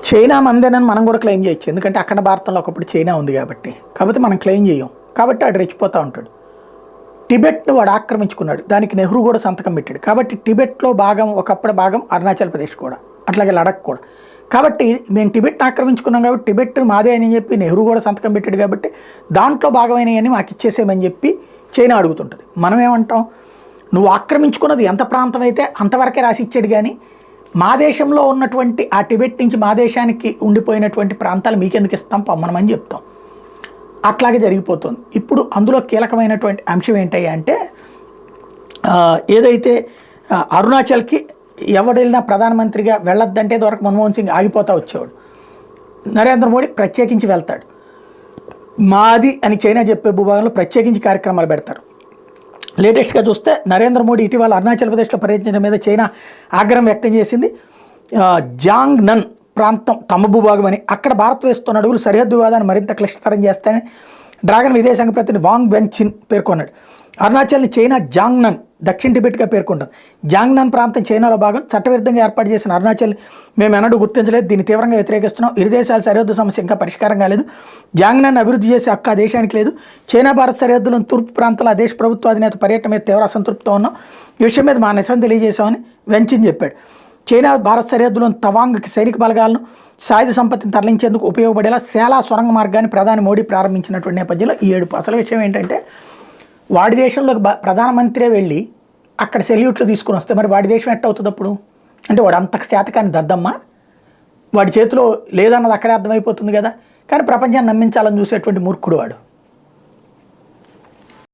China మందేనని మనం కూడా claim చేయొచ్చు, ఎందుకంటే అక్కడ భారతంలో ఒకప్పుడు చైనా ఉంది కాబట్టి. కాబట్టి మనం క్లెయిమ్ చేయం, కాబట్టి వాడు రెచ్చిపోతూ ఉంటాడు. టిబెట్ను వాడు ఆక్రమించుకున్నాడు, దానికి నెహ్రూ కూడా సంతకం పెట్టాడు. కాబట్టి టిబెట్లో భాగం ఒకప్పుడు భాగం అరుణాచల్ ప్రదేశ్ కూడా, అట్లాగే లడఖ్ కూడా. కాబట్టి మేము టిబెట్ని ఆక్రమించుకున్నాం కాబట్టి టిబెట్ మాదే అని చెప్పి నెహ్రూ కూడా సంతకం పెట్టాడు. కాబట్టి దాంట్లో భాగమైనవని మాకు ఇచ్చేసేయమని చెప్పి చైనా అడుగుతుంటుంది. మనం ఏమంటాం, నువ్వు ఆక్రమించుకున్నది ఎంత ప్రాంతం అయితే అంతవరకే రాసి ఇచ్చాడు, కానీ మా దేశంలో ఉన్నటువంటి ఆ టిబెట్ నుంచి మా దేశానికి ఉండిపోయినటువంటి ప్రాంతాలు మీకెందుకు ఇస్తాం, పొమ్మనమని చెప్తాం. అట్లాగే జరిగిపోతుంది. ఇప్పుడు అందులో కీలకమైనటువంటి అంశం ఏంటయ్యా అంటే, ఏదైతే అరుణాచల్కి ఎవడెళ్ళినా ప్రధానమంత్రిగా వెళ్ళొద్దంటే దొరకు మన్మోహన్ సింగ్ ఆగిపోతూ వచ్చేవాడు. నరేంద్ర మోడీ ప్రత్యేకించి వెళ్తాడు. మాది అని చైనా చెప్పే భూభాగంలో ప్రత్యేకించి కార్యక్రమాలు పెడతారు. లేటెస్ట్గా చూస్తే నరేంద్ర మోడీ ఇటీవల అరుణాచల్ ప్రదేశ్లో పర్యటించడం మీద చైనా ఆగ్రహం వ్యక్తం చేసింది. జాంగ్ నన్ ప్రాంతం తమ భూభాగం అని, అక్కడ భారత్ వేస్తున్న అడుగులు సరిహద్దు వివాదాన్ని మరింత క్లిష్టతరం చేస్తాయని డ్రాగన్ విదేశాంగ ప్రతినిధి వాంగ్ వెన్చిన్ పేర్కొన్నాడు. అరుణాచల్ని చైనా జాంగ్ నన్ దక్షిణ టిబెట్గా పేర్కొంటాం. జాంగ్ నన్ ప్రాంతం చైనాలో భాగం. చట్టవిరుద్ధంగా ఏర్పాటు చేసిన అరుణాచల్ మేము ఎన్నడూ గుర్తించలేదు, దీన్ని తీవ్రంగా వ్యతిరేకిస్తున్నాం. ఇరు దేశాల సరిహద్దు సమస్య ఇంకా పరిష్కారం కాలేదు. జాంగ్ నన్ అభివృద్ధి చేసే హక్కు ఆ దేశానికి లేదు. చైనా భారత్ సరిహద్దులను తూర్పు ప్రాంతాల ఆ దేశ ప్రభుత్వ అధినేత పర్యటన మీద తీవ్ర అసంతృప్తితో ఉన్నాం. ఈ విషయం మీద మా నిరసన తెలియజేశామని వెన్చిన్ చెప్పాడు. చైనా భారత్ సరిహద్దులోని తవాంగ్కి సైనిక బలగాలను సాయుధ సంపత్తిని తరలించేందుకు ఉపయోగపడేలా సేలా సొరంగ మార్గాన్ని ప్రధాని మోడీ ప్రారంభించినటువంటి నేపథ్యంలో ఈ ఏడుపు. అసలు విషయం ఏంటంటే, వాడి దేశంలోకి ప్రధానమంత్రే వెళ్ళి అక్కడ సెల్యూట్లు తీసుకుని వస్తే మరి వాడి దేశం ఎట్ట అవుతుంది అప్పుడు? అంటే వాడు అంత శాతకాన్ని దద్దమ్మా, వాడి చేతిలో లేదన్నది అక్కడే అర్థమైపోతుంది కదా. కానీ ప్రపంచాన్ని నమ్మించాలని చూసేటువంటి మూర్ఖుడు వాడు.